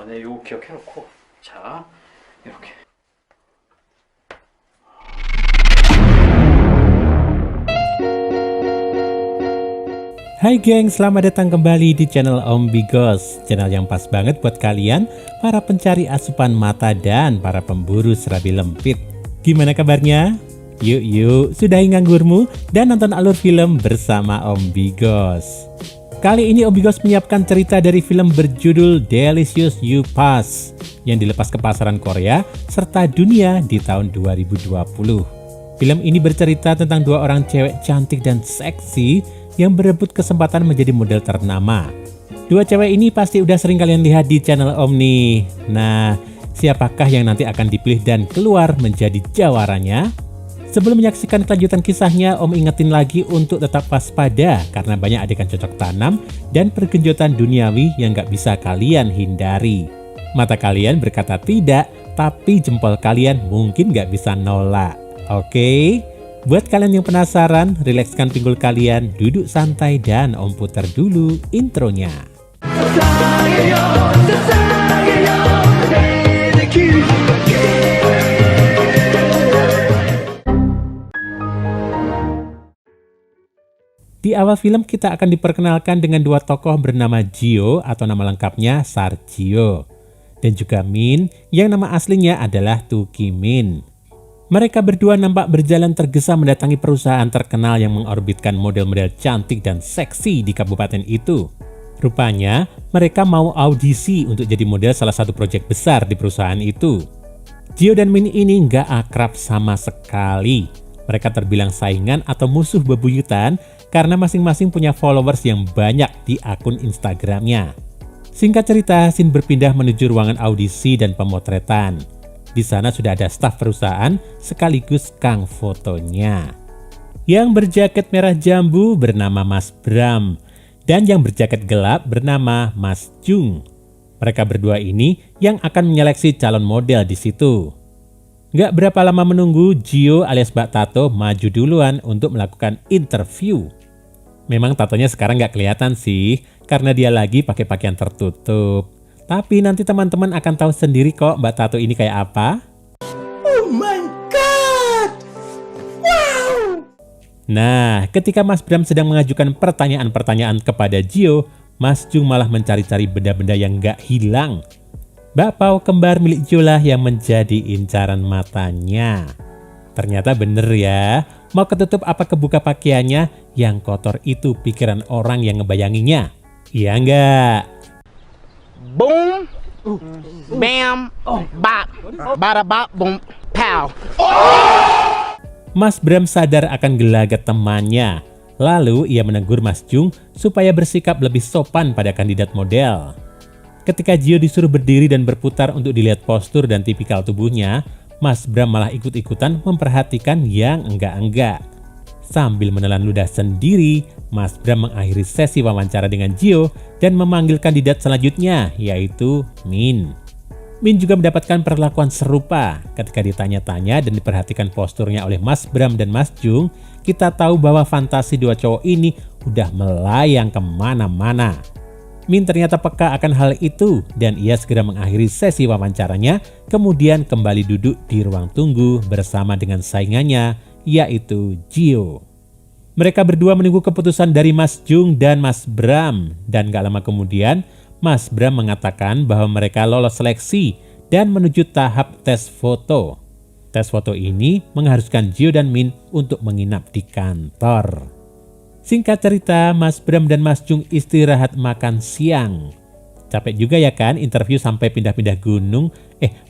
네, 요거 기억해놓고 자 이렇게. Hai geng, selamat datang kembali di channel Om Bigos. Channel yang pas banget buat kalian, para pencari asupan mata dan para pemburu serabi lempit. Gimana kabarnya? Yuk, sudahi nganggurmu dan nonton alur film bersama Om Bigos. Kali ini Om Bigos menyiapkan cerita dari film berjudul Delicious You Pass yang dilepas ke pasaran Korea serta dunia di tahun 2020. Film ini bercerita tentang dua orang cewek cantik dan seksi yang berebut kesempatan menjadi model ternama. Dua cewek ini pasti udah sering kalian lihat di channel Om nih. Nah, siapakah yang nanti akan dipilih dan keluar menjadi jawaranya? Sebelum menyaksikan kelanjutan kisahnya, Om ingetin lagi untuk tetap waspada karena banyak adegan cocok tanam dan pergenjotan duniawi yang gak bisa kalian hindari. Mata kalian berkata tidak, tapi jempol kalian mungkin gak bisa nolak. Oke? Buat kalian yang penasaran, rilekskan pinggul kalian, duduk santai dan Om putar dulu intronya. Di awal film kita akan diperkenalkan dengan dua tokoh bernama Jio atau nama lengkapnya Sarjio dan juga Min yang nama aslinya adalah Tu Ki Min. Mereka berdua nampak berjalan tergesa mendatangi perusahaan terkenal yang mengorbitkan model-model cantik dan seksi di kabupaten itu. Rupanya, mereka mau audisi untuk jadi model salah satu proyek besar di perusahaan itu. Jio dan Min ini nggak akrab sama sekali. Mereka terbilang saingan atau musuh bebuyutan karena masing-masing punya followers yang banyak di akun Instagramnya. Singkat cerita, scene berpindah menuju ruangan audisi dan pemotretan. Di sana sudah ada staf perusahaan sekaligus kang fotonya. Yang berjaket merah jambu bernama Mas Bram dan yang berjaket gelap bernama Mas Jung. Mereka berdua ini yang akan menyeleksi calon model di situ. Gak berapa lama menunggu, Jio alias Mbak Tato maju duluan untuk melakukan interview. Memang tatonya sekarang gak kelihatan sih karena dia lagi pakai pakaian tertutup. Tapi nanti teman-teman akan tahu sendiri kok Mbak Tato ini kayak apa. Oh my god! Wow! Nah, ketika Mas Bram sedang mengajukan pertanyaan-pertanyaan kepada Jio, Mas Jung malah mencari-cari benda-benda yang gak hilang. Bakpao kembar milik Jio lah yang menjadi incaran matanya. Ternyata bener ya, mau ketutup apa kebuka pakaiannya, yang kotor itu pikiran orang yang ngebayanginya. Iya enggak? Boom, bam, bop, bada bop, boom, pow. Mas Bram sadar akan gelagat temannya. Lalu ia menegur Mas Jung supaya bersikap lebih sopan pada kandidat model. Ketika Jio disuruh berdiri dan berputar untuk dilihat postur dan tipikal tubuhnya, Mas Bram malah ikut-ikutan memperhatikan yang enggak-enggak. Sambil menelan ludah sendiri, Mas Bram mengakhiri sesi wawancara dengan Jio dan memanggil kandidat selanjutnya, yaitu Min. Min juga mendapatkan perlakuan serupa. Ketika ditanya-tanya dan diperhatikan posturnya oleh Mas Bram dan Mas Jung, kita tahu bahwa fantasi dua cowok ini udah melayang kemana-mana. Min ternyata peka akan hal itu dan ia segera mengakhiri sesi wawancaranya, kemudian kembali duduk di ruang tunggu bersama dengan saingannya, yaitu Jio. Mereka berdua menunggu keputusan dari Mas Jung dan Mas Bram, dan gak lama kemudian Mas Bram mengatakan bahwa mereka lolos seleksi dan menuju tahap tes foto. Tes foto ini mengharuskan Jio dan Min untuk menginap di kantor. Singkat cerita, Mas Bram dan Mas Jung istirahat makan siang. Capek juga ya kan interview sampai pindah-pindah gunung.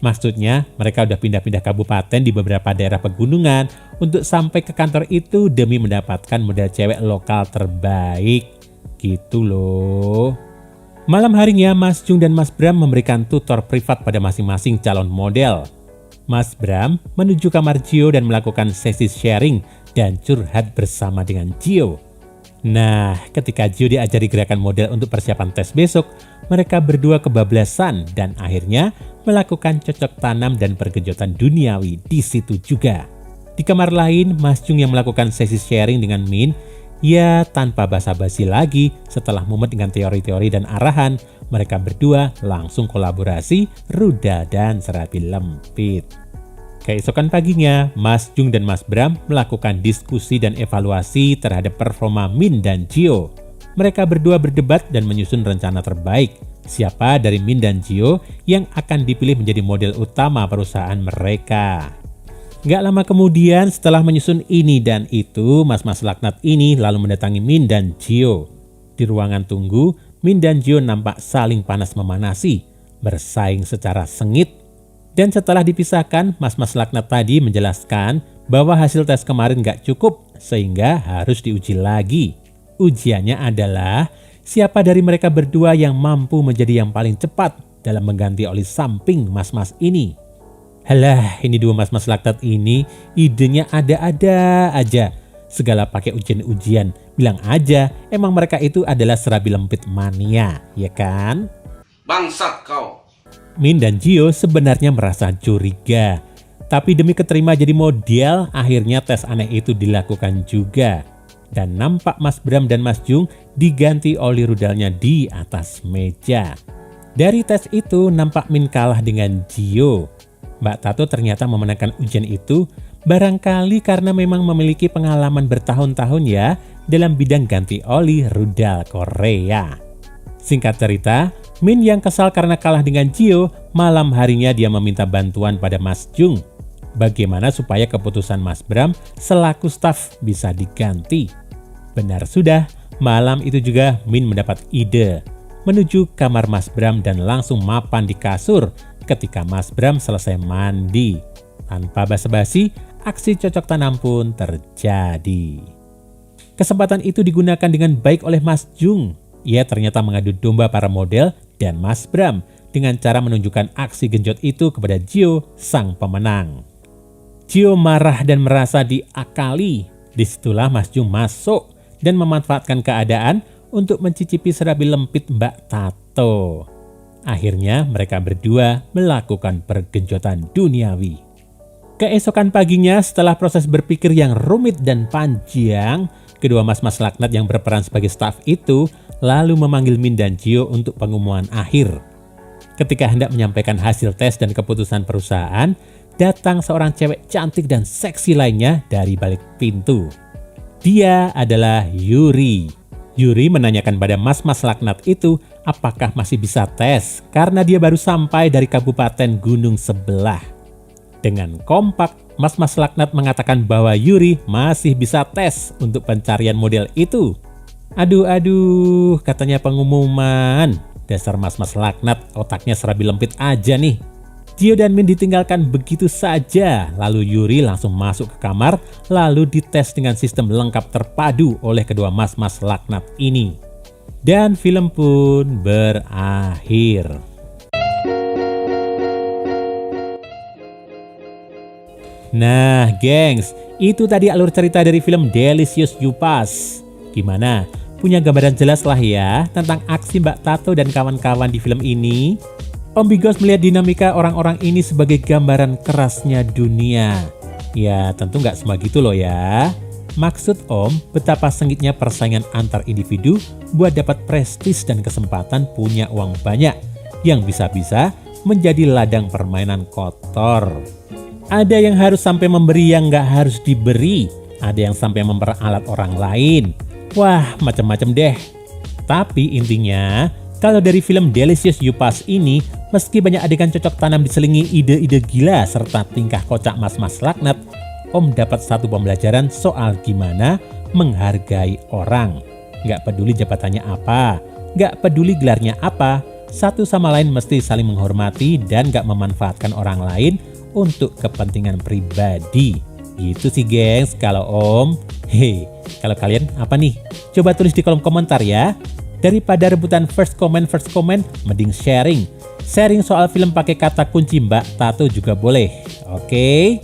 Maksudnya mereka udah pindah-pindah kabupaten di beberapa daerah pegunungan untuk sampai ke kantor itu demi mendapatkan model cewek lokal terbaik. Gitu loh. Malam harinya Mas Jung dan Mas Bram memberikan tutor privat pada masing-masing calon model. Mas Bram menuju kamar Jio dan melakukan sesi sharing dan curhat bersama dengan Jio. Nah, ketika Jio diajari gerakan model untuk persiapan tes besok, mereka berdua kebablasan dan akhirnya melakukan cocok tanam dan pergenjotan duniawi di situ juga. Di kamar lain, Mas Jung yang melakukan sesi sharing dengan Min Ya, tanpa basa-basi lagi, setelah mumet dengan teori-teori dan arahan, mereka berdua langsung kolaborasi rudal dan serabi lempit. Keesokan paginya, Mas Jung dan Mas Bram melakukan diskusi dan evaluasi terhadap performa Min dan Gio. Mereka berdua berdebat dan menyusun rencana terbaik, siapa dari Min dan Gio yang akan dipilih menjadi model utama perusahaan mereka. Gak lama kemudian setelah menyusun ini dan itu, mas-mas laknat ini lalu mendatangi Min dan Gio. Di ruangan tunggu, Min dan Gio nampak saling panas memanasi, bersaing secara sengit. Dan setelah dipisahkan, mas-mas laknat tadi menjelaskan bahwa hasil tes kemarin gak cukup sehingga harus diuji lagi. Ujiannya adalah siapa dari mereka berdua yang mampu menjadi yang paling cepat dalam mengganti oli samping mas-mas ini. Halah, ini dua mas-mas laknat ini idenya ada-ada aja. Segala pakai ujian-ujian. Bilang aja, emang mereka itu adalah serabi lempit mania, ya kan? Bangsat kau. Min dan Gio sebenarnya merasa curiga. Tapi demi keterima jadi model, akhirnya tes aneh itu dilakukan juga. Dan nampak Mas Bram dan Mas Jung diganti oli rudalnya di atas meja. Dari tes itu nampak Min kalah dengan Gio. Mbak Tato ternyata memenangkan ujian itu barangkali karena memang memiliki pengalaman bertahun-tahun ya dalam bidang ganti oli rudal Korea. Singkat cerita, Min yang kesal karena kalah dengan Gio, malam harinya dia meminta bantuan pada Mas Jung. Bagaimana supaya keputusan Mas Bram selaku staf bisa diganti. Benar sudah, malam itu juga Min mendapat ide menuju kamar Mas Bram dan langsung mapan di kasur ketika Mas Bram selesai mandi. Tanpa basa-basi, aksi cocok tanam pun terjadi. Kesempatan itu digunakan dengan baik oleh Mas Jung. Ia ternyata mengadu domba para model dan Mas Bram dengan cara menunjukkan aksi genjot itu kepada Gio, sang pemenang. Gio marah dan merasa diakali. Disitulah Mas Jung masuk dan memanfaatkan keadaan untuk mencicipi serabi lempit Mbak Tato. Akhirnya mereka berdua melakukan pergenjotan duniawi. Keesokan paginya setelah proses berpikir yang rumit dan panjang, kedua mas-mas laknat yang berperan sebagai staf itu lalu memanggil Min dan Gio untuk pengumuman akhir. Ketika hendak menyampaikan hasil tes dan keputusan perusahaan, datang seorang cewek cantik dan seksi lainnya dari balik pintu. Dia adalah Yuri. Yuri menanyakan pada mas-mas laknat itu apakah masih bisa tes karena dia baru sampai dari kabupaten gunung sebelah. Dengan kompak, mas-mas laknat mengatakan bahwa Yuri masih bisa tes untuk pencarian model itu. Aduh, katanya pengumuman. Dasar mas-mas laknat, otaknya serabi lempit aja nih. Gio dan Min ditinggalkan begitu saja, lalu Yuri langsung masuk ke kamar, lalu dites dengan sistem lengkap terpadu oleh kedua mas-mas laknat ini. Dan film pun berakhir. Nah, gengs, itu tadi alur cerita dari film Delicious You Pass. Gimana? Punya gambaran jelas lah ya tentang aksi Mbak Tato dan kawan-kawan di film ini? Om Bigos melihat dinamika orang-orang ini sebagai gambaran kerasnya dunia. Ya tentu nggak semua gitu loh ya. Maksud Om, betapa sengitnya persaingan antar individu buat dapat prestis dan kesempatan punya uang banyak yang bisa-bisa menjadi ladang permainan kotor. Ada yang harus sampai memberi yang nggak harus diberi. Ada yang sampai memperalat orang lain. Wah, macam-macam deh. Tapi intinya, kalau dari film Delicious You Pass ini, meski banyak adegan cocok tanam diselingi ide-ide gila serta tingkah kocak mas-mas laknat, Om dapat satu pembelajaran soal gimana menghargai orang. Gak peduli jabatannya apa, gak peduli gelarnya apa, satu sama lain mesti saling menghormati dan gak memanfaatkan orang lain untuk kepentingan pribadi. Gitu sih gengs kalau Om. Hei, kalau kalian apa nih? Coba tulis di kolom komentar ya. Daripada rebutan first comment, mending sharing. Sharing soal film pakai kata kunci Mbak Tato juga boleh. Oke?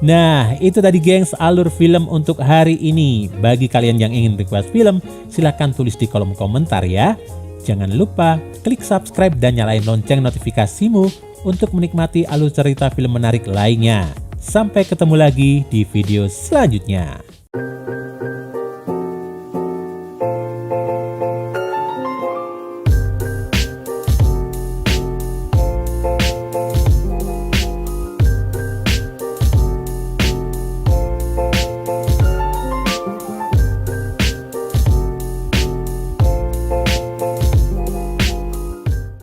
Nah, itu tadi gengs alur film untuk hari ini. Bagi kalian yang ingin request film, silahkan tulis di kolom komentar ya. Jangan lupa klik subscribe dan nyalain lonceng notifikasimu untuk menikmati alur cerita film menarik lainnya. Sampai ketemu lagi di video selanjutnya.